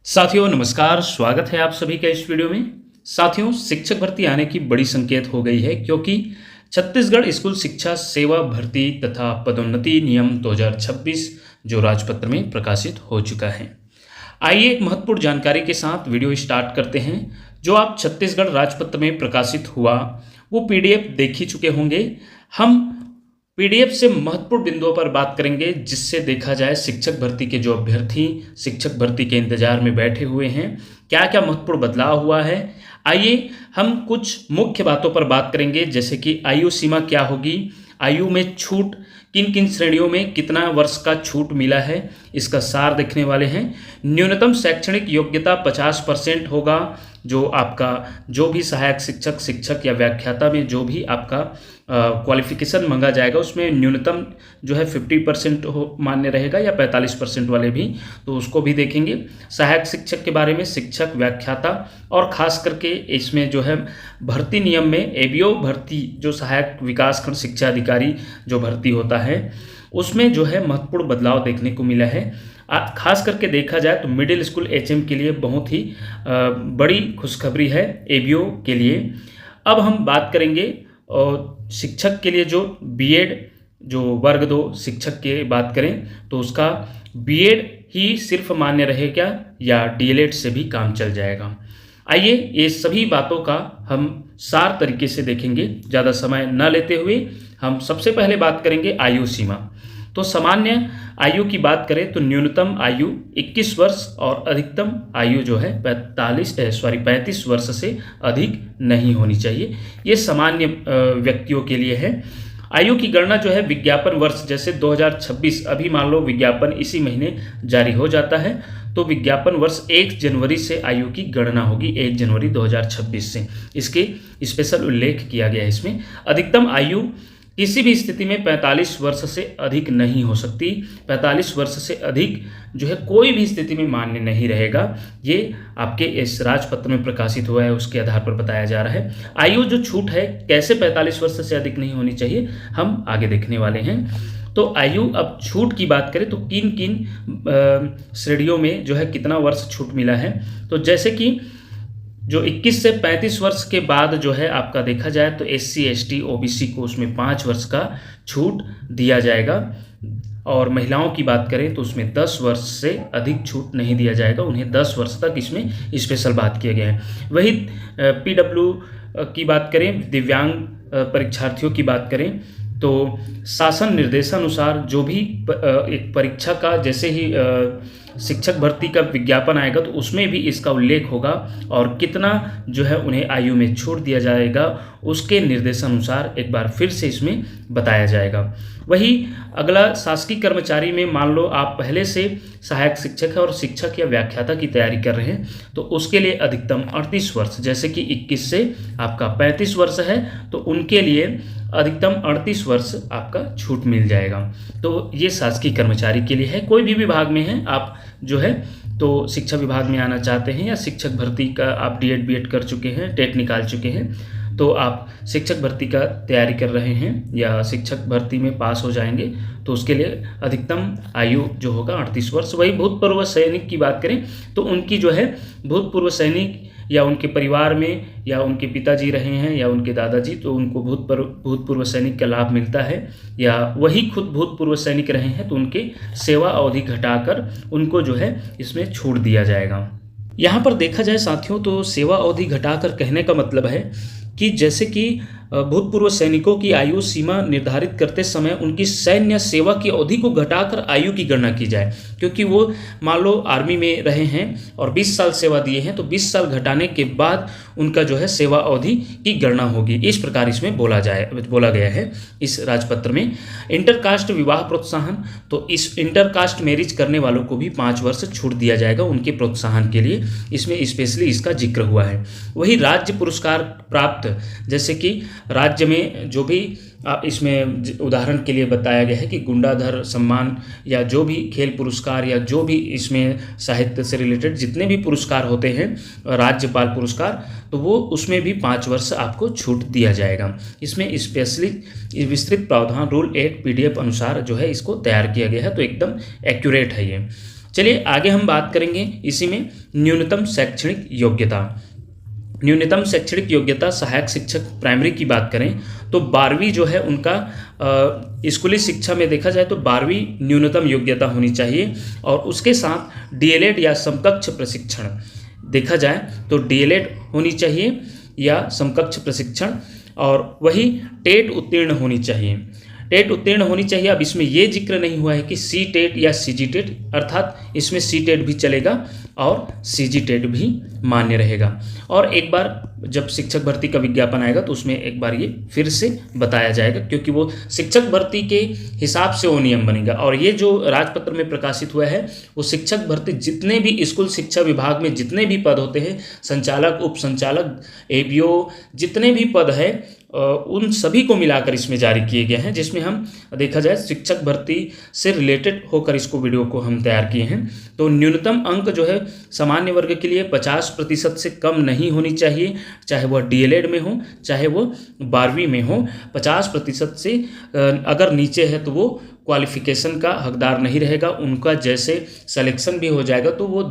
साथियों नमस्कार, स्वागत है आप सभी का इस वीडियो में। साथियों, शिक्षक भर्ती आने की बड़ी संकेत हो गई है क्योंकि छत्तीसगढ़ स्कूल शिक्षा सेवा भर्ती तथा पदोन्नति नियम 2026 जो राजपत्र में प्रकाशित हो चुका है। आइए एक महत्वपूर्ण जानकारी के साथ वीडियो स्टार्ट करते हैं। जो आप छत्तीसगढ़ राजपत्र में प्रकाशित हुआ वो पीडीएफ देख ही चुके होंगे। हम पीडीएफ से महत्वपूर्ण बिंदुओं पर बात करेंगे जिससे देखा जाए शिक्षक भर्ती के जो अभ्यर्थी शिक्षक भर्ती के इंतजार में बैठे हुए हैं क्या क्या महत्वपूर्ण बदलाव हुआ है। आइए हम कुछ मुख्य बातों पर बात करेंगे, जैसे कि आयु सीमा क्या होगी, आयु में छूट किन किन श्रेणियों में कितना वर्ष का छूट मिला है, इसका सार देखने वाले हैं। न्यूनतम शैक्षणिक योग्यता 50% होगा। जो आपका जो भी सहायक शिक्षक शिक्षक या व्याख्याता में जो भी आपका क्वालिफिकेशन मांगा जाएगा उसमें न्यूनतम जो है 50% हो मान्य रहेगा या 45% वाले भी, तो उसको भी देखेंगे। सहायक शिक्षक के बारे में शिक्षक व्याख्याता और ख़ास करके इसमें जो है भर्ती नियम में एबीओ भर्ती जो सहायक विकासखंड शिक्षा अधिकारी जो भर्ती होता है उसमें जो है महत्वपूर्ण बदलाव देखने को मिला है। खास करके देखा जाए तो मिडिल स्कूल एचएम के लिए बहुत ही बड़ी खुशखबरी है एबीओ के लिए। अब हम बात करेंगे और शिक्षक के लिए जो बीएड जो वर्ग 2 शिक्षक की बात करें तो उसका बीएड ही सिर्फ मान्य रहेगा या डीएलएड से भी काम चल जाएगा। आइए ये सभी बातों का हम सार तरीके से देखेंगे। ज़्यादा समय न लेते हुए हम सबसे पहले बात करेंगे आयु सीमा। तो सामान्य आयु की बात करें तो न्यूनतम आयु 21 वर्ष और अधिकतम आयु जो है 35 वर्ष से अधिक नहीं होनी चाहिए। ये सामान्य व्यक्तियों के लिए है। आयु की गणना जो है विज्ञापन वर्ष, जैसे 2026 अभी मान लो विज्ञापन इसी महीने जारी हो जाता है तो विज्ञापन वर्ष 1 जनवरी से आयु की गणना होगी, 1 जनवरी 2026 से। इसके स्पेशल उल्लेख किया गया है इसमें। अधिकतम आयु किसी भी स्थिति में 45 वर्ष से अधिक नहीं हो सकती। 45 वर्ष से अधिक जो है कोई भी स्थिति में मान्य नहीं रहेगा। ये आपके इस राजपत्र में प्रकाशित हुआ है उसके आधार पर बताया जा रहा है। आयु जो छूट है कैसे 45 वर्ष से अधिक नहीं होनी चाहिए हम आगे देखने वाले हैं। तो आयु अब छूट की बात करें तो किन किन श्रेणियों में जो है कितना वर्ष छूट मिला है। तो जैसे कि जो 21 से 35 वर्ष के बाद जो है आपका देखा जाए तो SC ST OBC को उसमें 5 वर्ष का छूट दिया जाएगा। और महिलाओं की बात करें तो उसमें 10 वर्ष से अधिक छूट नहीं दिया जाएगा, उन्हें 10 वर्ष तक इसमें स्पेशल बात किया गया है। वही PW की बात करें, दिव्यांग परीक्षार्थियों की बात करें तो शासन निर्देशानुसार जो भी एक परीक्षा का जैसे ही शिक्षक भर्ती का विज्ञापन आएगा तो उसमें भी इसका उल्लेख होगा और कितना जो है उन्हें आयु में छूट दिया जाएगा उसके निर्देशानुसार एक बार फिर से इसमें बताया जाएगा। वही अगला शासकीय कर्मचारी में मान लो आप पहले से सहायक शिक्षक है और शिक्षक या व्याख्याता की तैयारी कर रहे हैं तो उसके लिए अधिकतम 38 वर्ष, जैसे कि 21 से आपका 35 वर्ष है तो उनके लिए अधिकतम 38 वर्ष आपका छूट मिल जाएगा। तो ये शासकीय कर्मचारी के लिए है। कोई भी विभाग में है आप जो है तो शिक्षा विभाग में आना चाहते हैं या शिक्षक भर्ती का आप डीएड बीएड कर चुके हैं, टेट निकाल चुके हैं तो आप शिक्षक भर्ती का तैयारी कर रहे हैं या शिक्षक भर्ती में पास हो जाएंगे तो उसके लिए अधिकतम आयु जो होगा 38 वर्ष। वही भूतपूर्व सैनिक की बात करें तो उनकी जो है भूतपूर्व सैनिक या उनके परिवार में या उनके पिताजी रहे हैं या उनके दादाजी तो उनको भूतपूर्व सैनिक का लाभ मिलता है, या वही खुद भूतपूर्व सैनिक रहे हैं तो उनके सेवा अवधि घटाकर उनको जो है इसमें छूट दिया जाएगा। यहाँ पर देखा जाए साथियों तो सेवा अवधि घटाकर कहने का मतलब है कि जैसे कि भूतपूर्व सैनिकों की आयु सीमा निर्धारित करते समय उनकी सैन्य सेवा की अवधि को घटाकर आयु की गणना की जाए, क्योंकि वो मान लो आर्मी में रहे हैं और 20 साल सेवा दिए हैं तो 20 साल घटाने के बाद उनका जो है सेवा अवधि की गणना होगी। इस प्रकार इसमें बोला गया है इस राजपत्र में। इंटरकास्ट विवाह प्रोत्साहन, तो इस इंटरकास्ट मैरिज करने वालों को भी 5 वर्ष छूट दिया जाएगा उनके प्रोत्साहन के लिए, इसमें स्पेशली इसका जिक्र हुआ है। वही राज्य पुरस्कार प्राप्त, जैसे कि राज्य में जो भी इसमें उदाहरण के लिए बताया गया है कि गुंडाधर सम्मान या जो भी खेल पुरस्कार या जो भी इसमें साहित्य से रिलेटेड जितने भी पुरस्कार होते हैं राज्यपाल पुरस्कार, तो वो उसमें भी 5 वर्ष आपको छूट दिया जाएगा। इसमें स्पेशली विस्तृत प्रावधान रूल 8 PDF अनुसार जो है इसको तैयार किया गया है, तो एकदम एक्यूरेट है ये। चलिए आगे हम बात करेंगे इसी में न्यूनतम शैक्षणिक योग्यता। न्यूनतम शैक्षणिक योग्यता सहायक शिक्षक प्राइमरी की बात करें तो 12वीं जो है उनका स्कूली शिक्षा में देखा जाए तो 12वीं न्यूनतम योग्यता होनी चाहिए, और उसके साथ डीएलएड या समकक्ष प्रशिक्षण देखा जाए तो डीएलएड होनी चाहिए या समकक्ष प्रशिक्षण, और वही टेट उत्तीर्ण होनी चाहिए। टेट उत्तीर्ण होनी चाहिए। अब इसमें ये जिक्र नहीं हुआ है कि सी टेट या सी जी टेट, अर्थात इसमें सी टेट भी चलेगा और सी जी टेट भी मान्य रहेगा। और एक बार जब शिक्षक भर्ती का विज्ञापन आएगा तो उसमें एक बार ये फिर से बताया जाएगा, क्योंकि वो शिक्षक भर्ती के हिसाब से वो नियम बनेगा। और ये जो राजपत्र में प्रकाशित हुआ है वो शिक्षक भर्ती जितने भी स्कूल शिक्षा विभाग में जितने भी पद होते हैं, संचालक, उप संचालक, एबीओ, जितने भी पद हैं उन सभी को मिलाकर इसमें जारी किए गए हैं, जिसमें हम देखा जाए शिक्षक भर्ती से रिलेटेड होकर इसको वीडियो को हम तैयार किए हैं। तो न्यूनतम अंक जो है सामान्य वर्ग के लिए 50% से कम नहीं होनी चाहिए, चाहे वह डीएलएड में हो चाहे वो 12वीं में हो। 50% से अगर नीचे है तो वो क्वालिफिकेशन का हकदार नहीं रहेगा, उनका जैसे सिलेक्शन भी हो जाएगा तो वो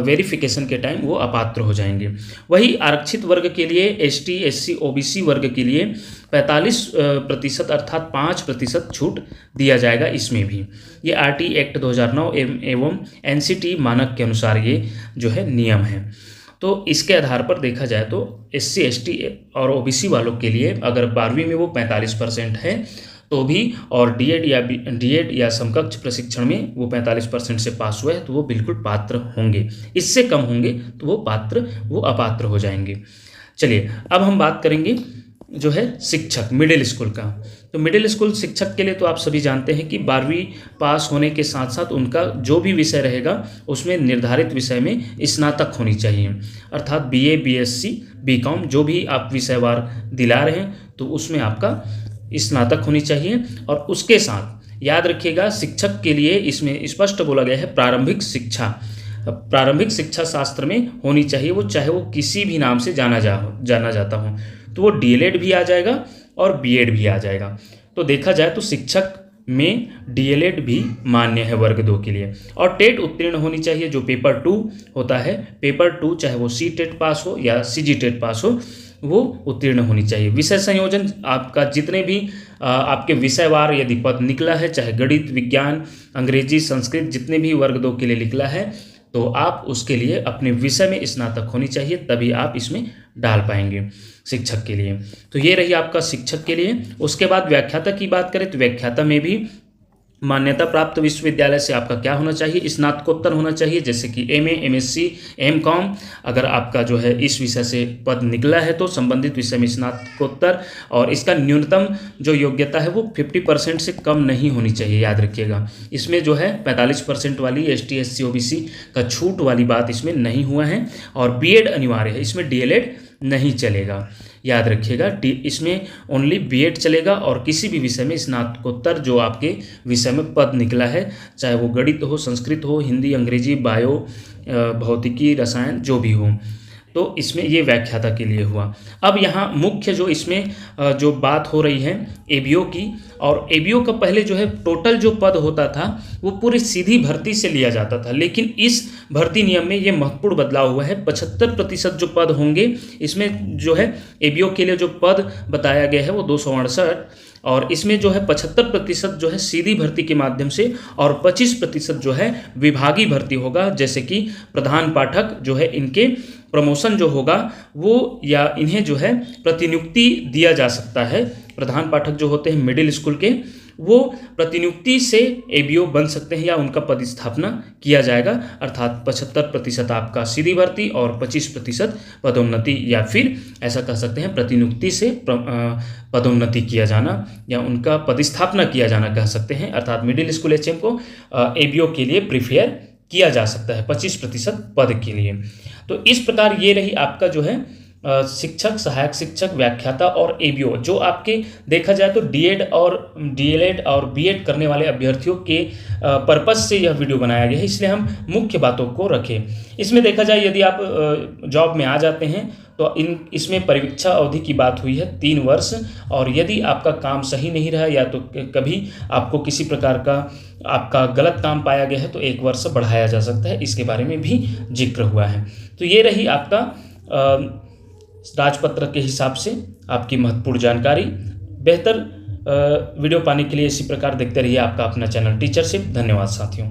वेरिफिकेशन के टाइम वो अपात्र हो जाएंगे। वही आरक्षित वर्ग के लिए एसटी, एससी, ओबीसी वर्ग के लिए 45% अर्थात 5% छूट दिया जाएगा। इसमें भी ये आरटी एक्ट 2009 एवं एनसीटी मानक के अनुसार ये जो है नियम है। तो इसके आधार पर देखा जाए तो एससी, एसटी और ओबीसी वालों के लिए अगर 12वीं में वो 45% है तो भी, और डीएड या समकक्ष प्रशिक्षण में वो 45% से पास हुआ है तो वो बिल्कुल पात्र होंगे। इससे कम होंगे तो वो अपात्र हो जाएंगे। चलिए अब हम बात करेंगे जो है शिक्षक मिडिल स्कूल का। तो मिडिल स्कूल शिक्षक के लिए तो आप सभी जानते हैं कि 12वीं पास होने के साथ साथ उनका जो भी विषय रहेगा उसमें निर्धारित विषय में स्नातक होनी चाहिए, अर्थात बीए, बीएससी, बीकॉम जो भी आप विषयवार दिला रहे हैं तो उसमें आपका स्नातक होनी चाहिए। और उसके साथ याद रखिएगा शिक्षक के लिए इसमें स्पष्ट बोला गया है प्रारंभिक शिक्षा शास्त्र में होनी चाहिए, वो चाहे वो किसी भी नाम से जाना जाता हो, तो वो डीएलएड भी आ जाएगा और बीएड भी आ जाएगा। तो देखा जाए तो शिक्षक में डीएलएड भी मान्य है वर्ग 2 के लिए। और टेट उत्तीर्ण होनी चाहिए, जो पेपर 2 होता है, पेपर 2 चाहे वो सी टेट पास हो या सीजी टेट पास हो वो उत्तीर्ण होनी चाहिए। विषय संयोजन आपका जितने भी आपके विषयवार यदि पद निकला है, चाहे गणित, विज्ञान, अंग्रेजी, संस्कृत, जितने भी वर्ग 2 के लिए निकला है तो आप उसके लिए अपने विषय में स्नातक होनी चाहिए, तभी आप इसमें डाल पाएंगे शिक्षक के लिए। तो ये रही आपका शिक्षक के लिए। उसके बाद व्याख्याता की बात करें तो व्याख्याता में भी मान्यता प्राप्त विश्वविद्यालय से आपका क्या होना चाहिए, स्नातकोत्तर होना चाहिए, जैसे कि एमए, एमएससी, एमकॉम। अगर आपका जो है इस विषय से पद निकला है तो संबंधित विषय में स्नातकोत्तर, और इसका न्यूनतम जो योग्यता है वो 50% से कम नहीं होनी चाहिए, याद रखिएगा। इसमें जो है 45% वाली एसटी, एससी, ओबीसी का छूट वाली बात इसमें नहीं हुआ है। और बीएड अनिवार्य है, इसमें डीएलएड नहीं चलेगा, याद रखिएगा। इसमें ओनली बीएड चलेगा, और किसी भी विषय में स्नातकोत्तर जो आपके विषय में पद निकला है, चाहे वो गणित हो, संस्कृत हो, हिंदी, अंग्रेजी, बायो, भौतिकी, रसायन, जो भी हो, तो इसमें ये व्याख्याता के लिए हुआ। अब यहाँ मुख्य जो इसमें जो बात हो रही है एबीओ की, और एबीओ का पहले जो है टोटल जो पद होता था वो पूरी सीधी भर्ती से लिया जाता था, लेकिन इस भर्ती नियम में ये महत्वपूर्ण बदलाव हुआ है। 75% जो पद होंगे इसमें जो है एबीओ के लिए जो पद बताया गया है वो 268, और इसमें जो है 75% जो है सीधी भर्ती के माध्यम से, और 25% जो है विभागीय भर्ती होगा, जैसे कि प्रधान पाठक जो है इनके प्रमोशन जो होगा वो, या इन्हें जो है प्रतिनियुक्ति दिया जा सकता है। प्रधान पाठक जो होते हैं मिडिल स्कूल के, वो प्रतिनियुक्ति से एबीओ बन सकते हैं या उनका पदस्थापना किया जाएगा, अर्थात 75% आपका सीधी भर्ती और 25% पदोन्नति, या फिर ऐसा कह सकते हैं प्रतिनियुक्ति से पदोन्नति किया जाना या उनका पदस्थापना किया जाना कह सकते हैं, अर्थात मिडिल स्कूल एचएम को एबीओ के लिए प्रिफेयर किया जा सकता है 25% पद के लिए। तो इस प्रकार ये रही आपका जो है शिक्षक, सहायक शिक्षक, व्याख्याता और एबीओ, जो आपके देखा जाए तो डीएड और डीएलएड और बीएड करने वाले अभ्यर्थियों के पर्पस से यह वीडियो बनाया गया है, इसलिए हम मुख्य बातों को रखें। इसमें देखा जाए यदि आप जॉब में आ जाते हैं तो इसमें परीक्षा अवधि की बात हुई है 3 वर्ष, और यदि आपका काम सही नहीं रहा या तो कभी आपको किसी प्रकार का आपका गलत काम पाया गया है तो 1 वर्ष बढ़ाया जा सकता है, इसके बारे में भी जिक्र हुआ है। तो ये रही आपका राजपत्र के हिसाब से आपकी महत्वपूर्ण जानकारी। बेहतर वीडियो पाने के लिए इसी प्रकार देखते रहिए आपका अपना चैनल टीचरशिप। धन्यवाद साथियों।